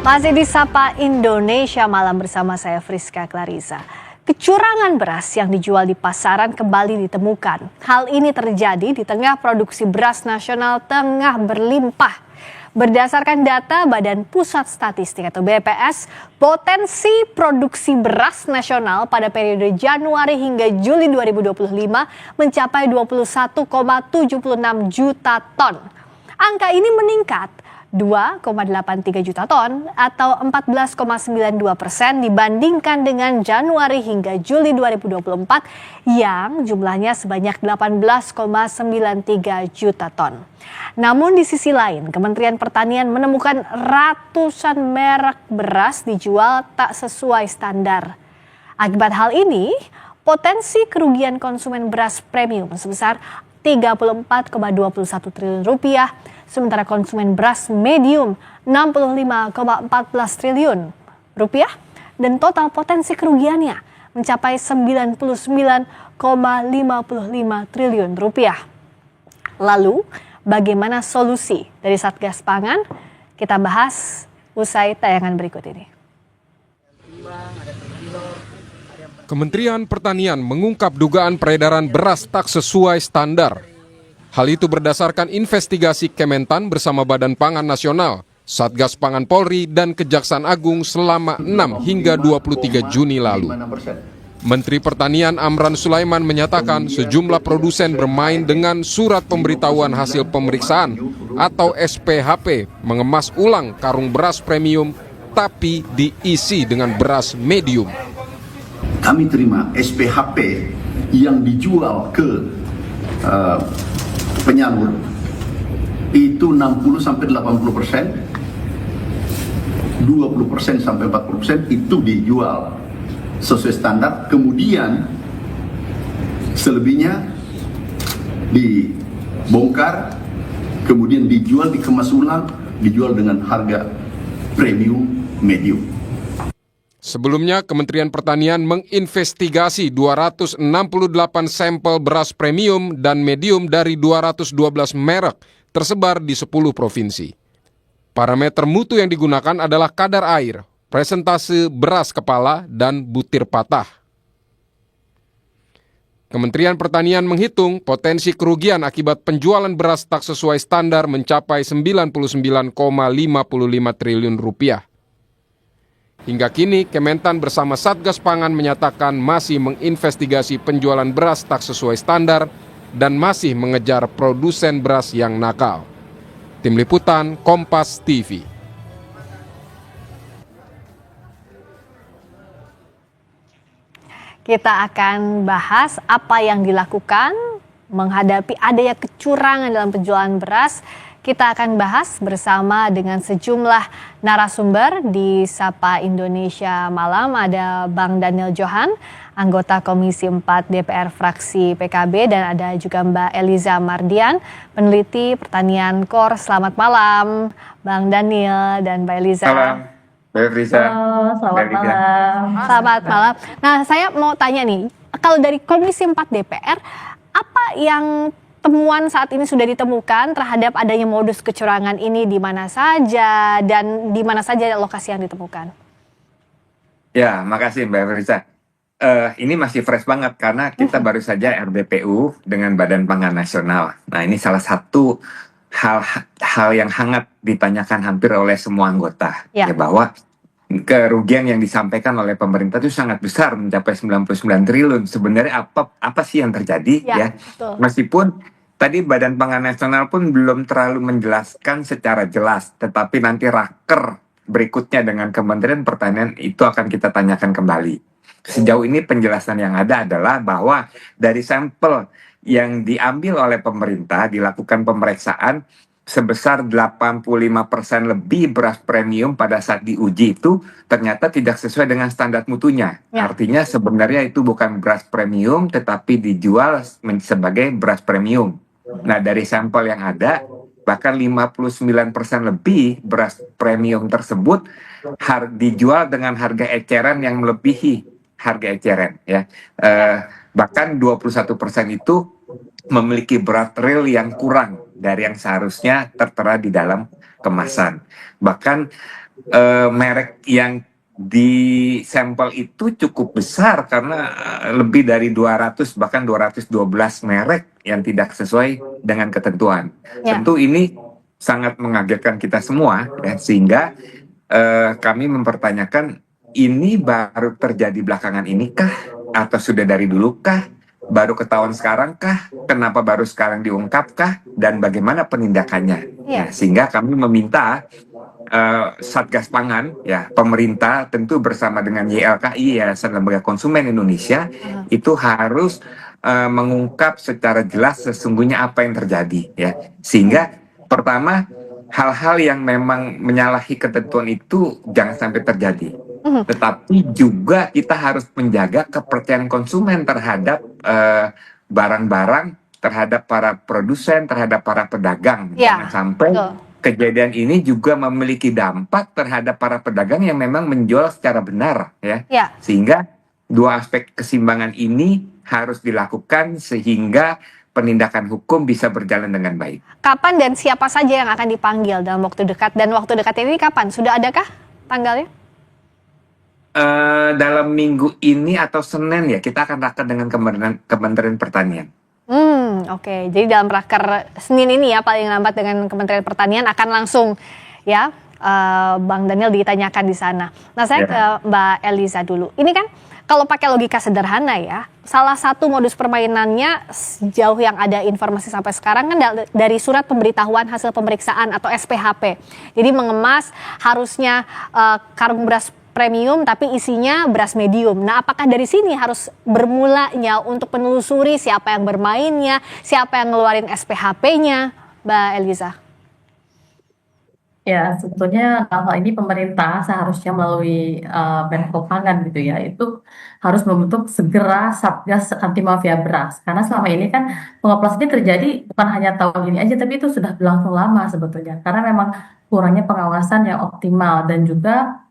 Masih di Sapa Indonesia Malam bersama saya Friska Clarissa. Kecurangan beras yang dijual di pasaran kembali ditemukan. Hal ini terjadi di tengah produksi beras nasional tengah berlimpah. Berdasarkan data Badan Pusat Statistik atau BPS, potensi produksi beras nasional pada periode Januari hingga Juli 2025 mencapai 21,76 juta ton. Angka ini meningkat 2,83 juta ton atau 14,92% dibandingkan dengan Januari hingga Juli 2024 yang jumlahnya sebanyak 18,93 juta ton. Namun di sisi lain, Kementerian Pertanian menemukan ratusan merek beras dijual tak sesuai standar. Akibat hal ini, potensi kerugian konsumen beras premium sebesar 34,21 triliun rupiah, sementara konsumen beras medium 65,14 triliun rupiah dan total potensi kerugiannya mencapai 99,55 triliun rupiah. Lalu, bagaimana solusi dari Satgas Pangan? Kita bahas usai tayangan berikut ini. Kementerian Pertanian mengungkap dugaan peredaran beras tak sesuai standar. Hal itu berdasarkan investigasi Kementan bersama Badan Pangan Nasional, Satgas Pangan Polri, dan Kejaksaan Agung selama 6 hingga 23 Juni lalu. Menteri Pertanian Amran Sulaiman menyatakan sejumlah produsen bermain dengan surat pemberitahuan hasil pemeriksaan atau SPHP mengemas ulang karung beras premium tapi diisi dengan beras medium. Kami terima SPHP yang dijual ke penyalur itu 60-80%, 20% sampai 40% itu dijual sesuai standar, kemudian selebihnya dibongkar, kemudian dijual, dikemas ulang, dijual dengan harga premium medium. Sebelumnya, Kementerian Pertanian menginvestigasi 268 sampel beras premium dan medium dari 212 merek tersebar di 10 provinsi. Parameter mutu yang digunakan adalah kadar air, presentase beras kepala, dan butir patah. Kementerian Pertanian menghitung potensi kerugian akibat penjualan beras tak sesuai standar mencapai 99,55 triliun rupiah. Hingga kini, Kementan bersama Satgas Pangan menyatakan masih menginvestigasi penjualan beras tak sesuai standar dan masih mengejar produsen beras yang nakal. Tim Liputan, Kompas TV. Kita akan bahas apa yang dilakukan menghadapi adanya kecurangan dalam penjualan beras. Kita akan bahas bersama dengan sejumlah narasumber di Sapa Indonesia Malam. Ada Bang Daniel Johan, anggota Komisi 4 DPR fraksi PKB, dan ada juga Mbak Eliza Mardian, peneliti pertanian KOR. Selamat malam, Bang Daniel dan Mbak Eliza. Salam, Mbak Eliza. Selamat malam. Selamat malam. Nah, saya mau tanya nih, kalau dari Komisi 4 DPR, apa yang temuan saat ini sudah ditemukan terhadap adanya modus kecurangan ini, di mana saja dan di mana saja lokasi yang ditemukan? Ya, makasih Mbak Eliza. Ini masih fresh banget karena kita baru saja RBPU dengan Badan Pangan Nasional. Nah, ini salah satu hal yang hangat ditanyakan hampir oleh semua anggota, ya bahwa kerugian yang disampaikan oleh pemerintah itu sangat besar, mencapai 99 triliun. Sebenarnya apa sih yang terjadi ya? Meskipun tadi Badan Pangan Nasional pun belum terlalu menjelaskan secara jelas, tetapi nanti raker berikutnya dengan Kementerian Pertanian itu akan kita tanyakan kembali. Sejauh ini penjelasan yang ada adalah bahwa dari sampel yang diambil oleh pemerintah dilakukan pemeriksaan sebesar 85% lebih beras premium pada saat diuji itu ternyata tidak sesuai dengan standar mutunya. Artinya sebenarnya itu bukan beras premium tetapi dijual sebagai beras premium. Nah, dari sampel yang ada, bahkan 59% lebih beras premium tersebut dijual dengan harga eceran yang melebihi harga eceran. Ya. Bahkan 21% itu memiliki berat real yang kurang dari yang seharusnya tertera di dalam kemasan. Bahkan merek yang di sampel itu cukup besar karena lebih dari 200 bahkan 212 merek yang tidak sesuai dengan ketentuan. Ya. Tentu ini sangat mengagetkan kita semua ya, sehingga kami mempertanyakan ini baru terjadi belakangan ini kah atau sudah dari dulu kah? Baru ketahuan sekarang kah? Kenapa baru sekarang diungkap kah? Dan bagaimana penindakannya? Ya. Ya, sehingga kami meminta Satgas Pangan, ya pemerintah tentu bersama dengan YLKI, Yayasan Lembaga Konsumen Indonesia, itu harus mengungkap secara jelas sesungguhnya apa yang terjadi, ya. Sehingga pertama hal-hal yang memang menyalahi ketentuan itu jangan sampai terjadi. Tetapi juga kita harus menjaga kepercayaan konsumen terhadap barang-barang, terhadap para produsen, terhadap para pedagang. Ya, Jangan sampai betul. kejadian ini juga memiliki dampak terhadap para pedagang yang memang menjual secara benar, ya. Ya. Sehingga dua aspek keseimbangan ini harus dilakukan sehingga penindakan hukum bisa berjalan dengan baik. Kapan dan siapa saja yang akan dipanggil dalam waktu dekat? Dan waktu dekat ini kapan? Sudah adakah tanggalnya? Dalam minggu ini atau Senin ya kita akan rapat dengan Kementerian Pertanian. Oke. Jadi dalam raker Senin ini ya paling lambat dengan Kementerian Pertanian akan langsung ya Bang Daniel ditanyakan di sana. Nah saya ke Mbak Eliza dulu. Ini kan kalau pakai logika sederhana ya, salah satu modus permainannya sejauh yang ada informasi sampai sekarang kan dari surat pemberitahuan hasil pemeriksaan atau SPHP. Jadi mengemas harusnya karung beras premium tapi isinya beras medium. Nah, apakah dari sini harus bermulanya untuk menelusuri siapa yang bermainnya, siapa yang ngeluarin SPHP-nya, Mbak Eliza? Ya, sebetulnya dalam hal ini pemerintah seharusnya melalui Menko Pangan gitu ya, itu harus membentuk segera Satgas Anti Mafia Beras. Karena selama ini kan pengoplosan ini terjadi bukan hanya tahun ini aja, tapi itu sudah berlangsung lama sebetulnya. Karena memang kurangnya pengawasan yang optimal dan juga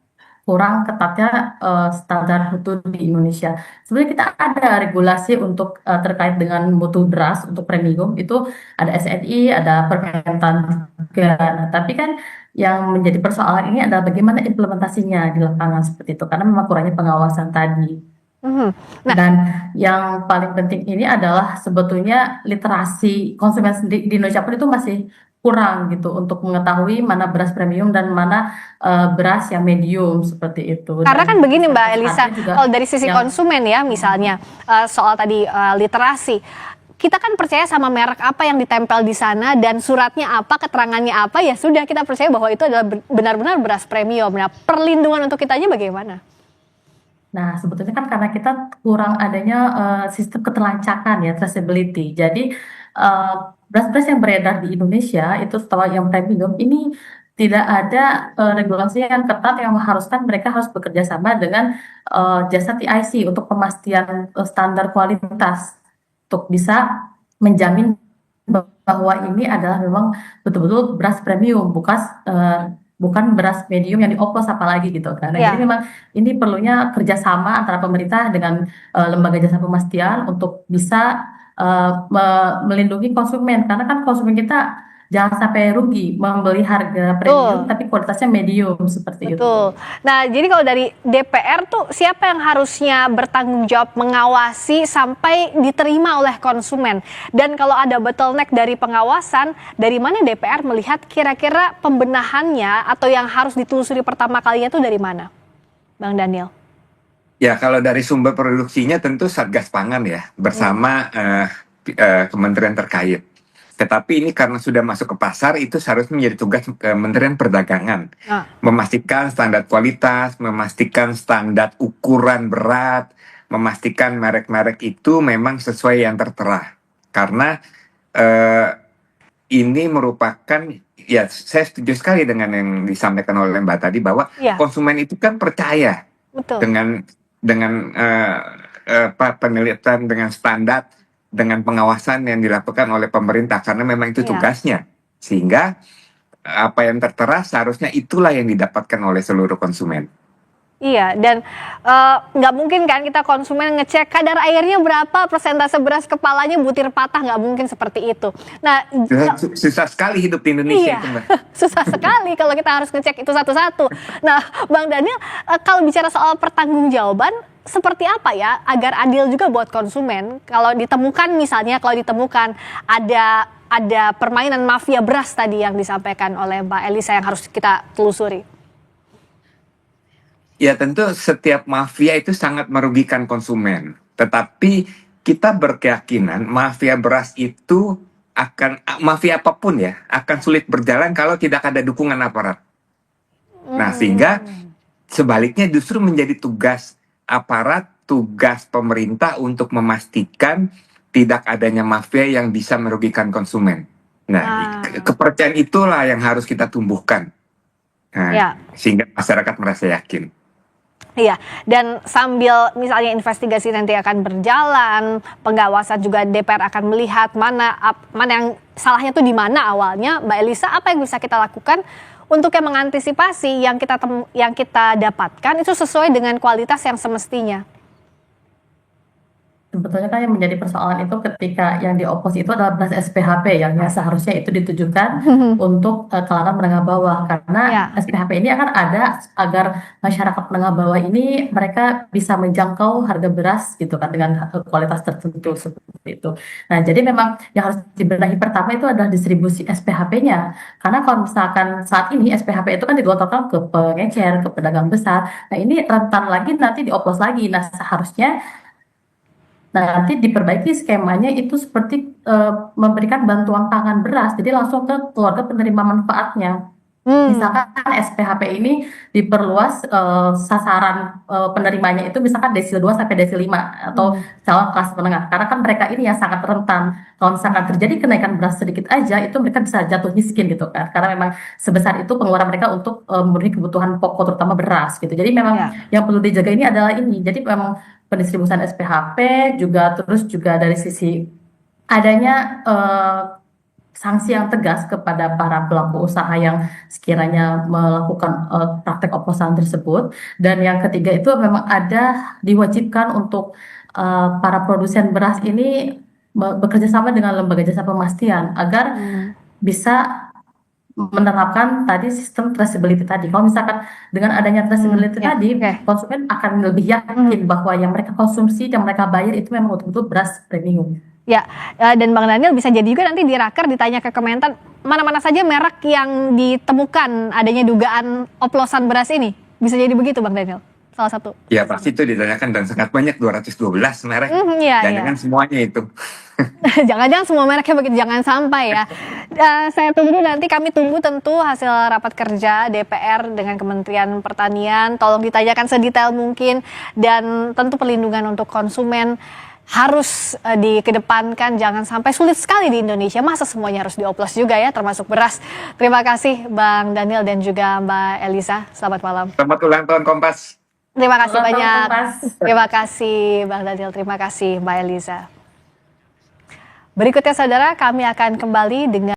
kurang ketatnya standar mutu di Indonesia. Sebenarnya kita ada regulasi untuk terkait dengan mutu beras untuk premium, itu ada SNI, ada Permentan juga. Nah, tapi kan yang menjadi persoalan ini adalah bagaimana implementasinya di lapangan seperti itu, karena memang kurangnya pengawasan tadi. Nah, Dan yang paling penting ini adalah sebetulnya literasi konsumen sendiri di Indonesia pun itu masih kurang gitu untuk mengetahui mana beras premium dan mana beras yang medium seperti itu. karena kan Dan begini Mbak SPHP Elisa, juga kalau dari sisi yang konsumen ya misalnya soal tadi literasi, kita kan percaya sama merek apa yang ditempel di sana dan suratnya apa, keterangannya apa, ya sudah kita percaya bahwa itu adalah benar-benar beras premium. Nah, perlindungan untuk kitanya bagaimana? Nah, sebetulnya kan karena kita kurang adanya sistem keterlancakan ya, traceability. Jadi beras-beras yang beredar di Indonesia itu setelah yang premium ini tidak ada regulasi yang ketat yang mengharuskan mereka harus bekerja sama dengan jasa TIC untuk pemastian standar kualitas untuk bisa menjamin bahwa ini adalah memang betul-betul beras premium, bukan beras medium yang dioplos apalagi gitu kan. Nah, Ya. jadi memang ini perlunya kerjasama antara pemerintah dengan lembaga jasa pemastian untuk bisa melindungi konsumen, karena kan konsumen kita jangan sampai rugi membeli harga premium Betul. tapi kualitasnya medium seperti itu. Betul. Nah, jadi kalau dari DPR tuh siapa yang harusnya bertanggung jawab mengawasi sampai diterima oleh konsumen? Dan kalau ada bottleneck dari pengawasan, dari mana DPR melihat kira-kira pembenahannya atau yang harus ditelusuri pertama kalinya tuh dari mana? Bang Daniel. Ya, kalau dari sumber produksinya tentu Satgas Pangan ya, bersama kementerian terkait. Tetapi ini karena sudah masuk ke pasar, itu seharusnya menjadi tugas Kementerian Perdagangan. Memastikan standar kualitas, memastikan standar ukuran berat, memastikan merek-merek itu memang sesuai yang tertera. Karena ini merupakan, ya saya setuju sekali dengan yang disampaikan oleh Mbak tadi, bahwa Ya. konsumen itu kan percaya Betul. dengan penelitian, dengan standar, dengan pengawasan yang dilakukan oleh pemerintah, karena memang itu Iya. tugasnya. Sehingga apa yang tertera seharusnya itulah yang didapatkan oleh seluruh konsumen. Iya, dan nggak mungkin kan kita konsumen ngecek kadar airnya berapa, persentase beras kepalanya butir patah, nggak mungkin seperti itu. Nah, Susah sekali hidup di Indonesia iya, itu, Mbak. susah sekali kalau kita harus ngecek itu satu-satu. Nah, Bang Daniel, kalau bicara soal pertanggungjawaban, seperti apa ya agar adil juga buat konsumen? Kalau ditemukan misalnya, kalau ditemukan ada permainan mafia beras tadi yang disampaikan oleh Mbak Elisa yang harus kita telusuri. Ya tentu setiap mafia itu sangat merugikan konsumen. Tetapi kita berkeyakinan mafia beras itu mafia apapun ya, akan sulit berjalan kalau tidak ada dukungan aparat. Nah, sehingga sebaliknya justru menjadi tugas aparat, tugas pemerintah untuk memastikan tidak adanya mafia yang bisa merugikan konsumen. Nah, kepercayaan itulah yang harus kita tumbuhkan. Nah, sehingga masyarakat merasa yakin. Iya, dan sambil misalnya investigasi nanti akan berjalan, pengawasan juga DPR akan melihat mana yang salahnya tuh di mana awalnya. Mbak Elisa, apa yang bisa kita lakukan untuk yang mengantisipasi yang kita dapatkan itu sesuai dengan kualitas yang semestinya? Sebetulnya kan yang menjadi persoalan itu ketika yang diopos itu adalah beras SPHP yang seharusnya itu ditujukan untuk kalangan menengah bawah, karena SPHP ini akan ada agar masyarakat menengah bawah ini mereka bisa menjangkau harga beras gitu kan dengan kualitas tertentu seperti itu. Nah, jadi memang yang harus dibenahi pertama itu adalah distribusi SPHP-nya, karena kalau misalkan saat ini SPHP itu kan digelontorkan ke pengecer, ke pedagang besar. Nah, ini rentan lagi nanti dioplos lagi. Nah, seharusnya nanti diperbaiki skemanya itu seperti memberikan bantuan pangan beras, jadi langsung ke keluarga penerima manfaatnya. Misalkan SPHP ini diperluas sasaran penerimanya itu misalkan desil 2 sampai desil 5 atau calon kelas menengah, karena kan mereka ini yang sangat rentan. Kalau misalkan terjadi kenaikan beras sedikit aja itu mereka bisa jatuh miskin gitu kan, karena memang sebesar itu pengeluaran mereka untuk memenuhi kebutuhan pokok terutama beras gitu. Jadi memang yang perlu dijaga ini adalah ini. Jadi memang pendistribusian SPHP terus juga dari sisi adanya sanksi yang tegas kepada para pelaku usaha yang sekiranya melakukan praktek oplosan tersebut. Dan yang ketiga itu memang diwajibkan untuk para produsen beras ini bekerja sama dengan lembaga jasa pemastian agar bisa menerapkan tadi sistem traceability tadi. Kalau misalkan dengan adanya traceability tadi, konsumen akan lebih yakin bahwa yang mereka konsumsi dan mereka bayar itu memang betul-betul beras premium. Ya, dan Bang Daniel bisa jadi juga nanti di Raker ditanya ke Kementan mana-mana saja merek yang ditemukan adanya dugaan oplosan beras ini. Bisa jadi begitu Bang Daniel, salah satu. Ya pasti itu ditanyakan dan sangat banyak, 212 merek. Jangan semuanya itu. Jangan-jangan semua mereknya begitu, jangan sampai ya. Kami tunggu tentu hasil rapat kerja DPR dengan Kementerian Pertanian. Tolong ditanyakan sedetail mungkin, dan tentu perlindungan untuk konsumen harus dikedepankan. Jangan sampai, sulit sekali di Indonesia, masa semuanya harus dioplos juga ya, termasuk beras. Terima kasih Bang Daniel dan juga Mbak Elisa, selamat malam. Selamat ulang tahun Kompas. Terima kasih banyak. Terima kasih Bang Daniel, terima kasih Mbak Elisa. Berikutnya saudara, kami akan kembali dengan